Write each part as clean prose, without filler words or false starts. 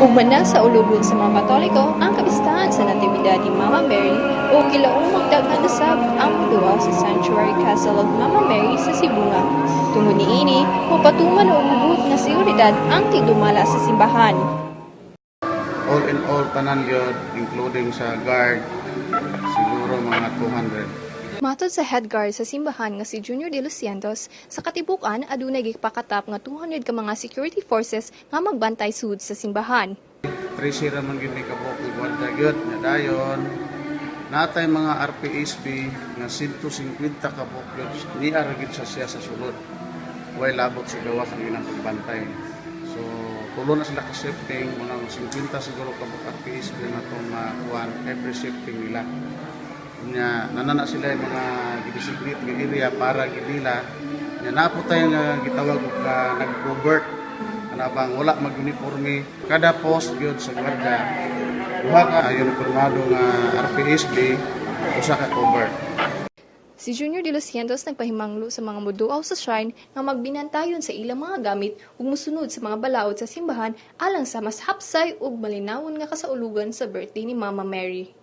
Ugmana sa ulugon sa mga Katoliko ang kabistahan sa Natividad ni Mama Mary o kilaong magdaghan sab ang muduwa sa Sanctuary Castle of Mama Mary sa Sibunga. Tungod niini, mapatuman o umubot na seguridad ang tigdumala sa simbahan. All in all, tanan yun, including sa guard, siguro mga 200. Matod sa head guard sa simbahan nga si Junior De Los Cientos, sa katibukan adunay gipakatap nga 200 ka mga security forces nga magbantay sud sa simbahan. 3 raman gyud ni kabuk ni guarda gyud nga dayon. Natay mga RPSB nga 150 ka buk gyud niya ra gyud siya sa sulod. Way labot sa gawas ang ilang pagbantay. So tulo na sila ka shifting mga 50 siguro ka buk RPSB nga tong kuan every shifting nila. Nya nanana sila yung mga gidesignate nga area para gidila nya napo tayo nga gitawag ka nag-covert ana bang wala mag-uniforme kada post gyud sa gwarda duha ka ayon pormado nga RPSB usa ka covert. Si Junior De Los Cientos nagpahimanglo sa mga muduaw sa shrine nga magbinantayon sa ilang mga gamit ug musunod sa mga balaod sa simbahan alang sa mas hapsay ug malinawon nga kasaulugan sa birthday ni Mama Mary.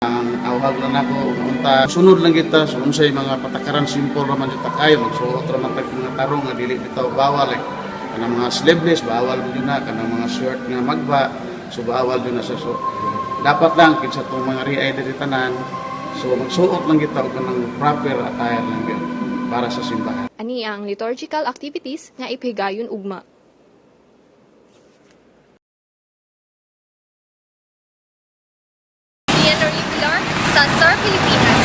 Ang awag na nako punta sunod lang kita so unsay mga patakaran simple raman dito kayo magsuot raman tag mga tarong nga dili bitaw bawal kanang mga sleeveless bawal gyud na kanang mga short nga magba so bawal gyud na sa so dapat lang kinsa tong mga riay diri tanan so magsuot lang kita og kanang proper attire lang gyud para sa simbahan. Ani ang liturgical activities nga ipihigayon ugma. Sansar, Pilipinas.